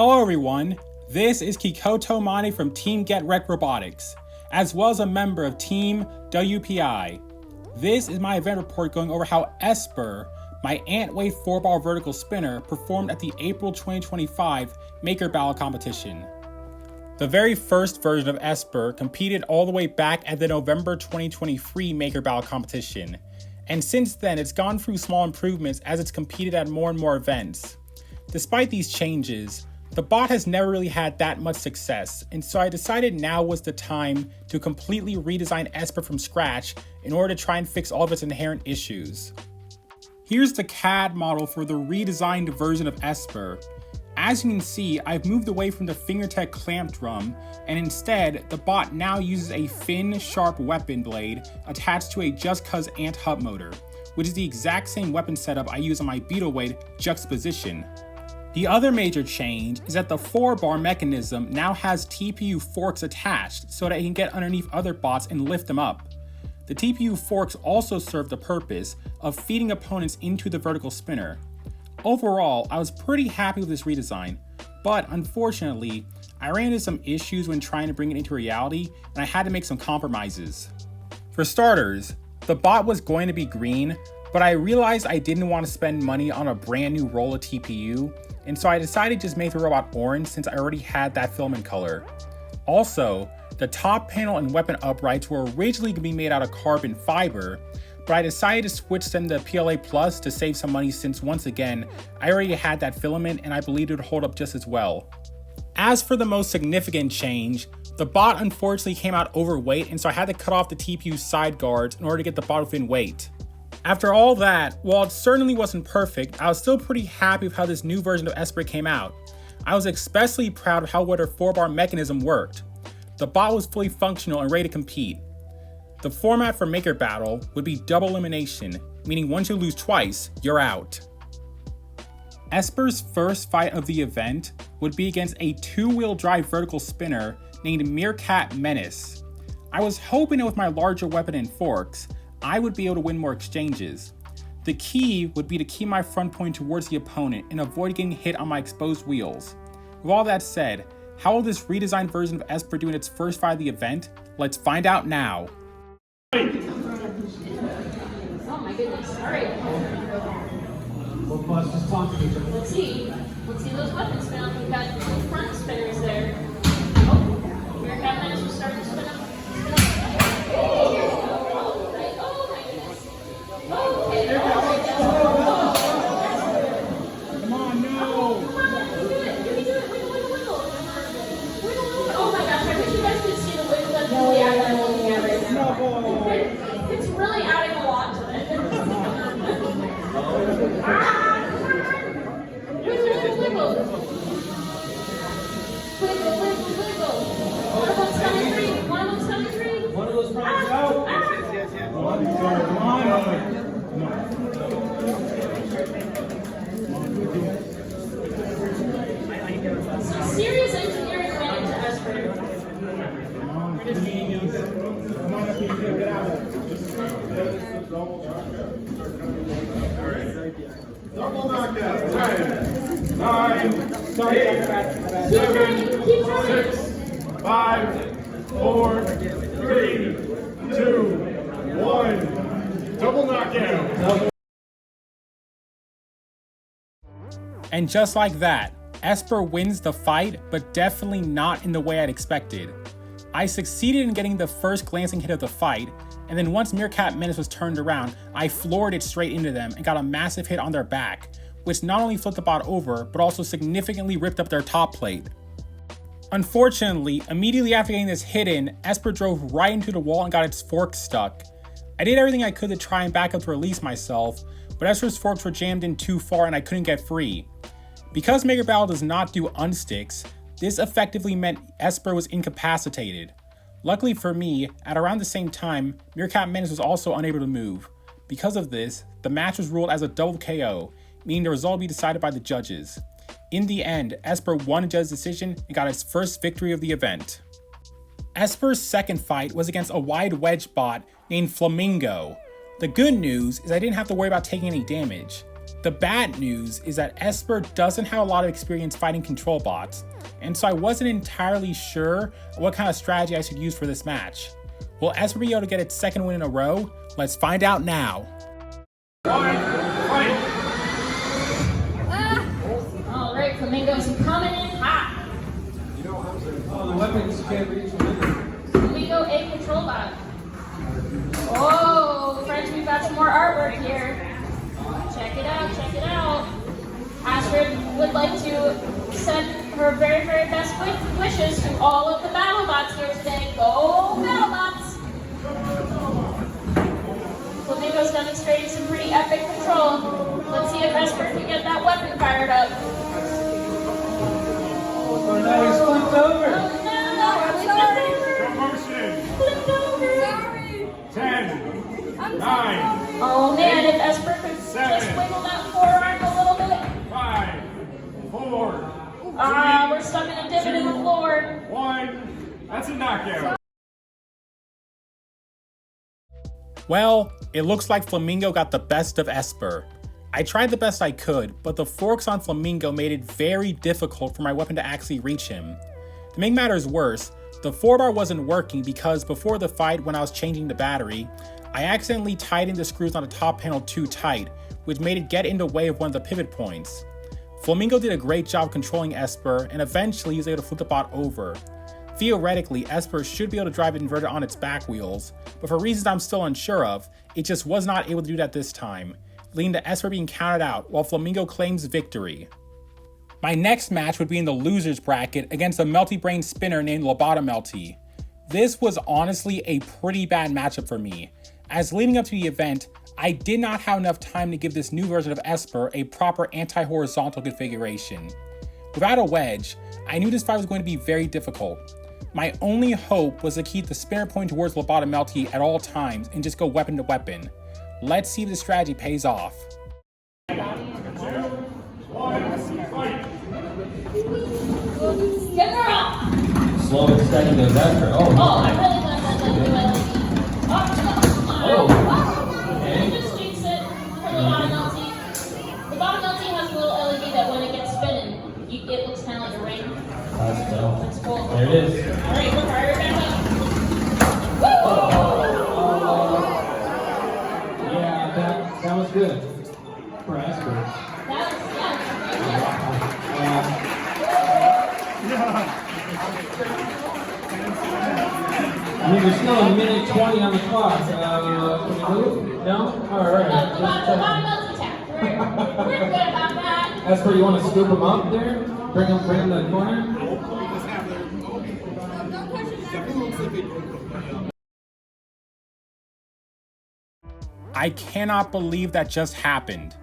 Hello everyone, this is Lobotomelty from Team Get Wrecked Robotics, as well as a member of Team WPI. This is my event report going over how Esper, my Antweight 4-ball vertical spinner, performed at the April 2025 Maker Battle competition. The very first version of Esper competed all the way back at the November 2023 Maker Battle competition, and since then it's gone through small improvements as it's competed at more and more events. Despite these changes, the bot has never really had that much success, and so I decided now was the time to completely redesign Esper from scratch in order to try and fix all of its inherent issues. Here's the CAD model for the redesigned version of Esper. As you can see, I've moved away from the fingertech clamp drum, and instead, the bot now uses a thin, sharp weapon blade attached to a Just Cuz ant hub motor, which is the exact same weapon setup I use on my Beetleblade Juxtaposition. The other major change is that the 4-bar mechanism now has TPU forks attached so that it can get underneath other bots and lift them up. The TPU forks also serve the purpose of feeding opponents into the vertical spinner. Overall, I was pretty happy with this redesign, but unfortunately, I ran into some issues when trying to bring it into reality, and I had to make some compromises. For starters, the bot was going to be green, but I realized I didn't want to spend money on a brand new roll of TPU, and so I decided to just make the robot orange since I already had that filament color. Also, the top panel and weapon uprights were originally going to be made out of carbon fiber, but I decided to switch them to PLA Plus to save some money since once again, I already had that filament and I believed it would hold up just as well. As for the most significant change, the bot unfortunately came out overweight, and so I had to cut off the TPU side guards in order to get the bot within weight. After all that, while it certainly wasn't perfect, I was still pretty happy with how this new version of Esper came out. I was especially proud of how well her 4-bar mechanism worked. The bot was fully functional and ready to compete. The format for Maker Battle would be double elimination, meaning once you lose twice, you're out. Esper's first fight of the event would be against a 2-wheel drive vertical spinner named Meerkat Menace. I was hoping that with my larger weapon and forks, I would be able to win more exchanges. The key would be to keep my front point towards the opponent and avoid getting hit on my exposed wheels. With all that said, how will this redesigned version of Esper do in its first fight of the event? Let's find out now. Oh my goodness, alright. Let's see those weapons now. We've got 2 front spinners there. Oh, Meerkat Menace will start to spin up. Come on, no! Come on, you can do it. You can do it. Wiggle. Oh my gosh, I wish you guys could see the wiggle that's really I'm looking at right now. It's really adding a lot to it. Wiggle. One of them's coming free. One of those problems out! Come on! Some serious engineering went into Esper. Double knockout. 10, 9, 8, 7, 6, 5, 4, 3, 2, 1. Double knockout. And just like that, Esper wins the fight, but definitely not in the way I'd expected. I succeeded in getting the first glancing hit of the fight, and then once Meerkat Menace was turned around, I floored it straight into them and got a massive hit on their back, which not only flipped the bot over, but also significantly ripped up their top plate. Unfortunately, immediately after getting this hit in, Esper drove right into the wall and got its forks stuck. I did everything I could to try and back up to release myself, but Esper's forks were jammed in too far and I couldn't get free. Because Maker Battle does not do unsticks, this effectively meant Esper was incapacitated. Luckily for me, at around the same time, Meerkat Menace was also unable to move. Because of this, the match was ruled as a double KO, meaning the result would be decided by the judges. In the end, Esper won a judge's decision and got its first victory of the event. Esper's second fight was against a wide wedge bot named Flamingo. The good news is I didn't have to worry about taking any damage. The bad news is that Esper doesn't have a lot of experience fighting control bots, and so I wasn't entirely sure what kind of strategy I should use for this match. Will Esper be able to get its second win in a row? Let's find out now. Alright, Flamingo's coming in hot. Oh, the weapons can't reach Flamingo. Flamingo, a control bot. Oh, friends, we've got some more artwork here. Check it out, check it out. Astrid would like to send her very, very best wishes to all of the BattleBots here today. Go BattleBots! Flamingo's demonstrating some pretty epic control. Let's see if Esper can get that weapon fired up. Oh, no, he's flipped over. Oh no, flipped over. Sorry. 10, 9, Oh man, if Esper could just 7, wiggle that forearm a little bit. 5, 4, We're stuck in a divot in the floor. 1. That's a knockout. Well, it looks like Flamingo got the best of Esper. I tried the best I could, but the forks on Flamingo made it very difficult for my weapon to actually reach him. To make matters worse, the 4-bar wasn't working because before the fight when I was changing the battery, I accidentally tightened the screws on the top panel too tight, which made it get in the way of one of the pivot points. Flamingo did a great job controlling Esper, and eventually he was able to flip the bot over. Theoretically, Esper should be able to drive it inverted on its back wheels, but for reasons I'm still unsure of, it just was not able to do that this time, leading to Esper being counted out while Flamingo claims victory. My next match would be in the losers bracket against a Melty Brain spinner named Lobotomelty. This was honestly a pretty bad matchup for me, as leading up to the event, I did not have enough time to give this new version of Esper a proper anti-horizontal configuration. Without a wedge, I knew this fight was going to be very difficult. My only hope was to keep the spinner pointing towards Lobotomelty at all times and just go weapon to weapon. Let's see if this strategy pays off. 2, 1, fight. Get her up! Slow and steady goes Esper. Oh, I really thought that like the Okay. just jinx it for Lobotomelty. Lobotomelty has a little LED that when it gets spinning, it looks kind of like a ring. That's dope. That's cool. There it is. Alright, we're fired back up. Yeah, that was good for Esper. That was, I mean, there's still a minute 20 on the clock. Can we move? No? Alright. Lobotomelty tap. We're good about that. Esper, you want to scoop him up there? Bring him to the corner? I cannot believe that just happened.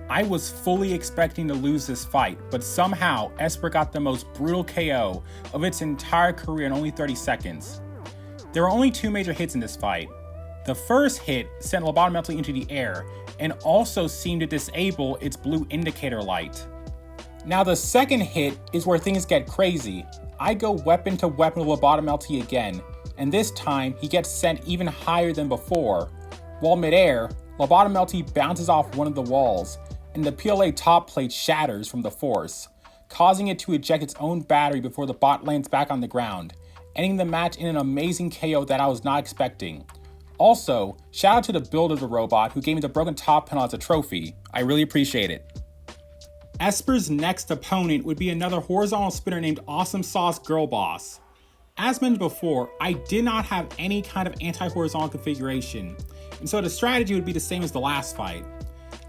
I was fully expecting to lose this fight, but somehow Esper got the most brutal KO of its entire career in only 30 seconds. There were only 2 major hits in this fight. The first hit sent Lobotomelty into the air and also seemed to disable its blue indicator light. Now the second hit is where things get crazy. I go weapon to weapon with Lobotomelty again, and this time he gets sent even higher than before. While midair, Lobotomelty bounces off one of the walls, and the PLA top plate shatters from the force, causing it to eject its own battery before the bot lands back on the ground, ending the match in an amazing KO that I was not expecting. Also, shout out to the builder of the robot who gave me the broken top panel as a trophy. I really appreciate it. Esper's next opponent would be another horizontal spinner named Awsomesauce Girlboss. As mentioned before, I did not have any kind of anti-horizontal configuration, and so the strategy would be the same as the last fight.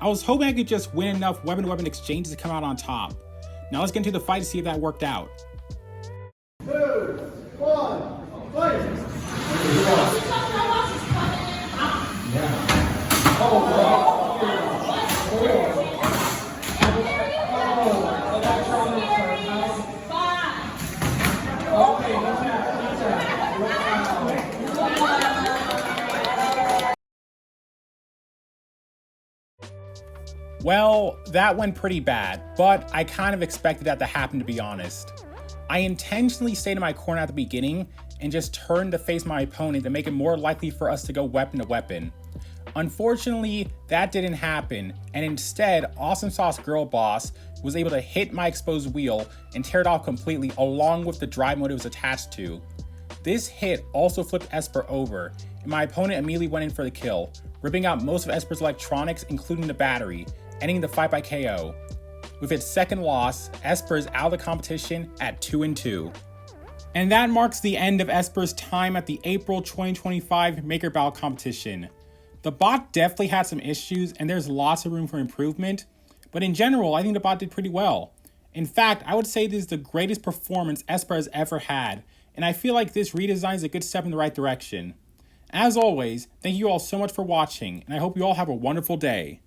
I was hoping I could just win enough weapon-to-weapon exchanges to come out on top. Now let's get into the fight to see if that worked out. 2, 1, fight! Well, that went pretty bad, but I kind of expected that to happen, to be honest. I intentionally stayed in my corner at the beginning and just turned to face my opponent to make it more likely for us to go weapon to weapon. Unfortunately, that didn't happen, and instead, Awsomesauce Girlboss was able to hit my exposed wheel and tear it off completely along with the drive mode it was attached to. This hit also flipped Esper over, and my opponent immediately went in for the kill, ripping out most of Esper's electronics, including the battery, ending the fight by KO. With its second loss, Esper is out of the competition at 2-2. And that marks the end of Esper's time at the April 2025 Maker Battle competition. The bot definitely had some issues and there's lots of room for improvement, but in general, I think the bot did pretty well. In fact, I would say this is the greatest performance Esper has ever had, and I feel like this redesign is a good step in the right direction. As always, thank you all so much for watching, and I hope you all have a wonderful day.